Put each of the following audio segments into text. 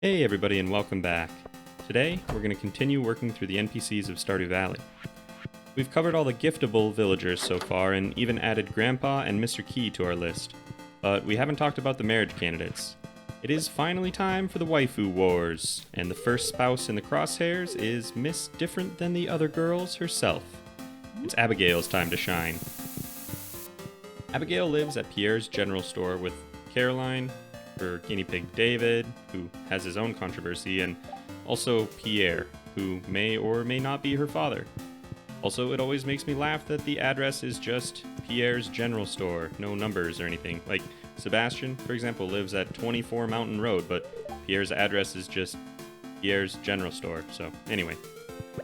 Hey everybody and welcome back. Today, we're going to continue working through the NPCs of Stardew Valley. We've covered all the giftable villagers so far and even added Grandpa and Mr. Key to our list, but we haven't talked about the marriage candidates. It is finally time for the waifu wars, and the first spouse in the crosshairs is Miss Different Than the Other Girls herself. It's Abigail's time to shine. Abigail lives at Pierre's general store with Caroline, her guinea pig David, who has his own controversy, and also Pierre, who may or may not be her father. Also, it always makes me laugh that the address is just Pierre's general store, no numbers or anything. Like, Sebastian, for example, lives at 24 Mountain Road, but Pierre's address is just Pierre's general store. So, anyway.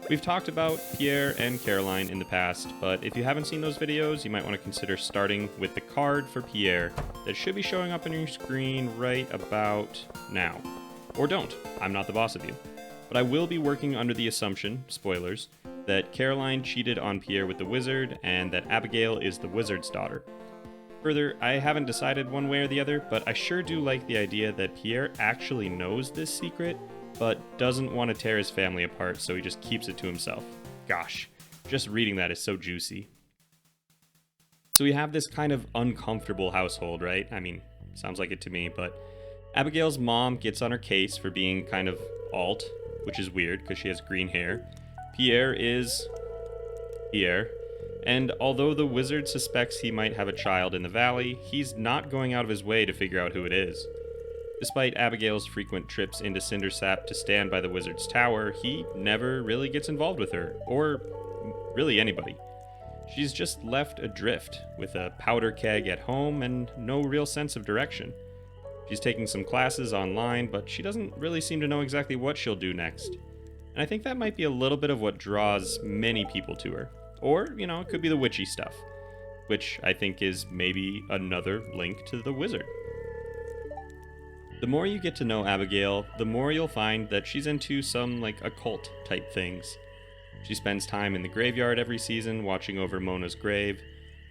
We've talked about Pierre and Caroline in the past, but if you haven't seen those videos, you might want to consider starting with the card for Pierre that should be showing up on your screen right about now. Or don't, I'm not the boss of you. But I will be working under the assumption, spoilers, that Caroline cheated on Pierre with the wizard and that Abigail is the wizard's daughter. Further, I haven't decided one way or the other, but I sure do like the idea that Pierre actually knows this secret, but doesn't want to tear his family apart, so he just keeps it to himself. Gosh, just reading that is so juicy. So we have this kind of uncomfortable household, right? I mean, sounds like it to me, but Abigail's mom gets on her case for being kind of alt, which is weird because she has green hair. Pierre is Pierre, and although the wizard suspects he might have a child in the valley, he's not going out of his way to figure out who it is. Despite Abigail's frequent trips into Cindersap to stand by the wizard's tower, he never really gets involved with her, or really anybody. She's just left adrift, with a powder keg at home and no real sense of direction. She's taking some classes online, but she doesn't really seem to know exactly what she'll do next. And I think that might be a little bit of what draws many people to her. Or, it could be the witchy stuff, which I think is maybe another link to the wizard. The more you get to know Abigail, the more you'll find that she's into some, occult type things. She spends time in the graveyard every season watching over Mona's grave,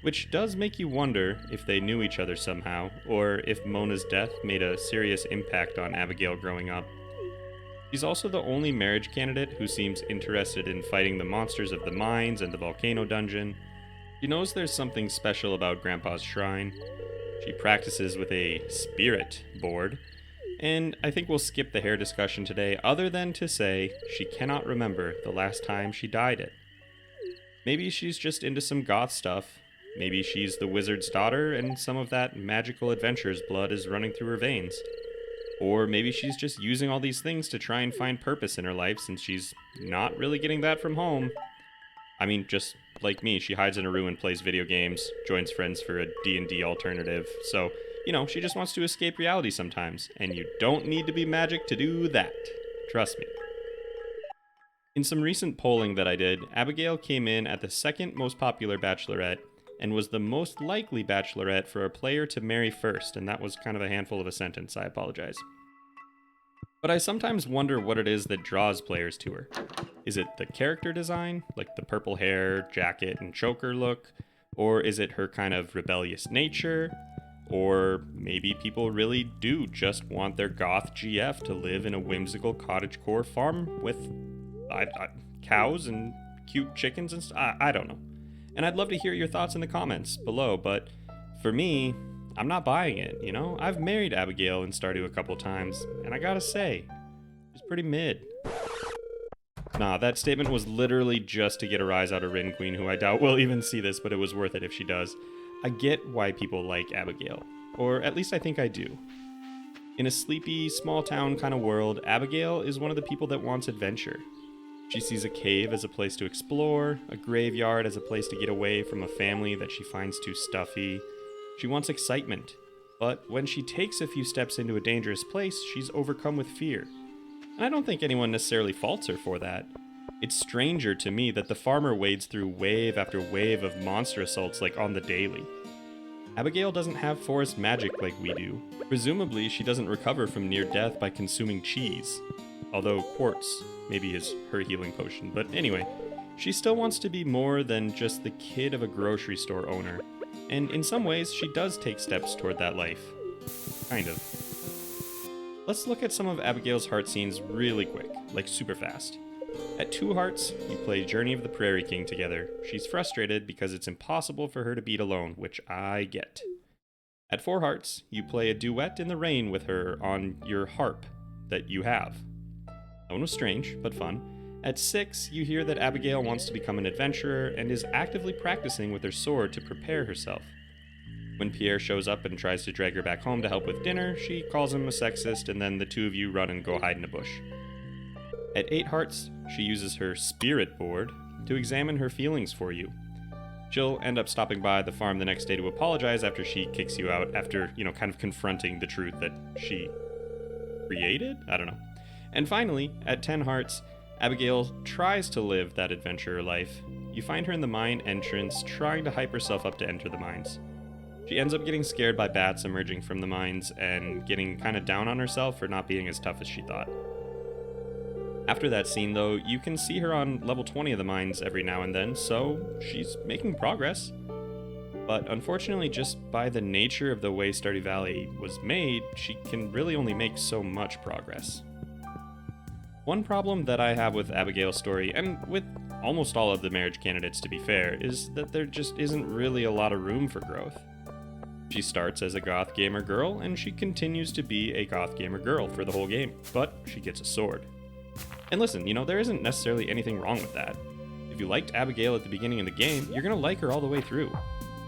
which does make you wonder if they knew each other somehow, or if Mona's death made a serious impact on Abigail growing up. She's also the only marriage candidate who seems interested in fighting the monsters of the mines and the volcano dungeon. She knows there's something special about Grandpa's shrine. She practices with a spirit board, and I think we'll skip the hair discussion today, other than to say she cannot remember the last time she dyed it. Maybe she's just into some goth stuff. Maybe she's the wizard's daughter and some of that magical adventurer's blood is running through her veins. Or maybe she's just using all these things to try and find purpose in her life since she's not really getting that from home. I mean, just like me, she hides in a room and plays video games, joins friends for a D&D alternative, so she just wants to escape reality sometimes, and you don't need to be magic to do that. Trust me. In some recent polling that I did, Abigail came in at the second most popular bachelorette, and was the most likely bachelorette for a player to marry first, and that was kind of a handful of a sentence, I apologize. But I sometimes wonder what it is that draws players to her. Is it the character design, like the purple hair, jacket, and choker look? Or is it her kind of rebellious nature? Or maybe people really do just want their goth GF to live in a whimsical cottagecore farm with cows and cute chickens and stuff. I don't know. And I'd love to hear your thoughts in the comments below, but for me, I'm not buying it, I've married Abigail in Stardew a couple times, and I gotta say, she's pretty mid. Nah, that statement was literally just to get a rise out of Rin Queen, who I doubt will even see this, but it was worth it if she does. I get why people like Abigail, or at least I think I do. In a sleepy, small-town kind of world, Abigail is one of the people that wants adventure. She sees a cave as a place to explore, a graveyard as a place to get away from a family that she finds too stuffy. She wants excitement, but when she takes a few steps into a dangerous place, she's overcome with fear. And I don't think anyone necessarily faults her for that. It's stranger to me that the farmer wades through wave after wave of monster assaults on the daily. Abigail doesn't have forest magic like we do. Presumably, she doesn't recover from near death by consuming cheese. Although quartz maybe is her healing potion. But anyway, she still wants to be more than just the kid of a grocery store owner. And in some ways, she does take steps toward that life. Kind of. Let's look at some of Abigail's heart scenes really quick, like super fast. At 2 hearts, you play Journey of the Prairie King together. She's frustrated because it's impossible for her to beat alone, which I get. At 4 hearts, you play a duet in the rain with her on your harp that you have. That one was strange, but fun. At 6, you hear that Abigail wants to become an adventurer and is actively practicing with her sword to prepare herself. When Pierre shows up and tries to drag her back home to help with dinner, she calls him a sexist, and then the two of you run and go hide in a bush. At 8 hearts, she uses her spirit board to examine her feelings for you. She'll end up stopping by the farm the next day to apologize after she kicks you out, after, kind of confronting the truth that she created? I don't know. And finally, at 10 hearts, Abigail tries to live that adventurer life. You find her in the mine entrance, trying to hype herself up to enter the mines. She ends up getting scared by bats emerging from the mines and getting kind of down on herself for not being as tough as she thought. After that scene, though, you can see her on level 20 of the mines every now and then, so she's making progress. But unfortunately, just by the nature of the way Stardew Valley was made, she can really only make so much progress. One problem that I have with Abigail's story, and with almost all of the marriage candidates to be fair, is that there just isn't really a lot of room for growth. She starts as a goth gamer girl, and she continues to be a goth gamer girl for the whole game, but she gets a sword. And listen, there isn't necessarily anything wrong with that. If you liked Abigail at the beginning of the game, you're gonna like her all the way through.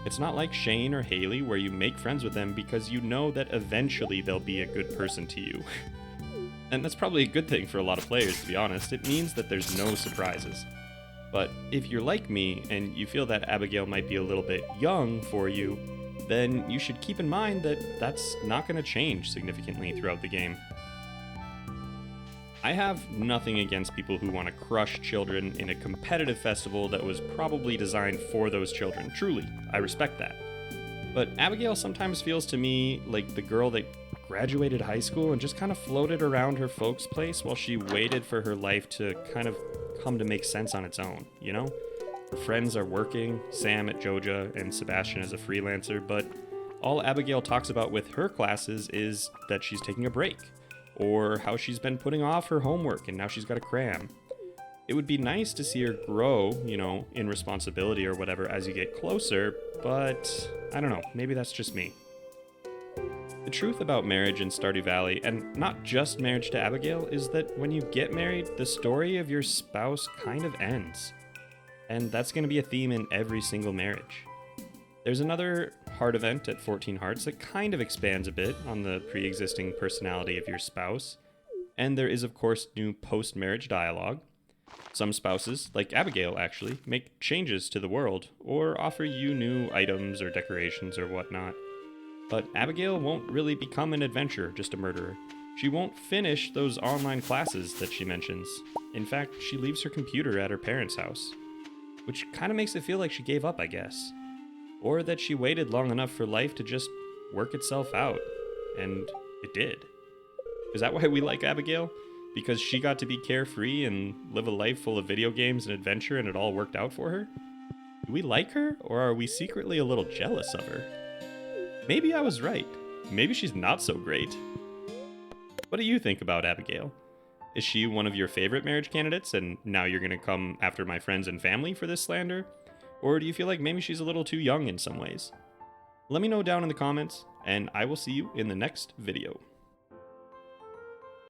It's not like Shane or Haley where you make friends with them because you know that eventually they'll be a good person to you. And that's probably a good thing for a lot of players, to be honest. It means that there's no surprises. But if you're like me and you feel that Abigail might be a little bit young for you, then you should keep in mind that that's not going to change significantly throughout the game. I have nothing against people who want to crush children in a competitive festival that was probably designed for those children. Truly, I respect that. But Abigail sometimes feels to me like the girl that graduated high school and just kind of floated around her folks' place while she waited for her life to kind of come to make sense on its own, Her friends are working, Sam at Joja and Sebastian as a freelancer, but all Abigail talks about with her classes is that she's taking a break, or how she's been putting off her homework and now she's got to cram. It would be nice to see her grow, in responsibility or whatever as you get closer, but I don't know, maybe that's just me. The truth about marriage in Stardew Valley, and not just marriage to Abigail, is that when you get married, the story of your spouse kind of ends. And that's going to be a theme in every single marriage. There's another heart event at 14 hearts that kind of expands a bit on the pre-existing personality of your spouse. And there is, of course, new post-marriage dialogue. Some spouses, like Abigail actually, make changes to the world, or offer you new items or decorations or whatnot. But Abigail won't really become an adventurer, just a murderer. She won't finish those online classes that she mentions. In fact, she leaves her computer at her parents' house. Which kind of makes it feel like she gave up, I guess. Or that she waited long enough for life to just work itself out. And it did. Is that why we like Abigail? Because she got to be carefree and live a life full of video games and adventure and it all worked out for her? Do we like her, or are we secretly a little jealous of her? Maybe I was right. Maybe she's not so great. What do you think about Abigail? Is she one of your favorite marriage candidates, and now you're going to come after my friends and family for this slander? Or do you feel like maybe she's a little too young in some ways? Let me know down in the comments, and I will see you in the next video.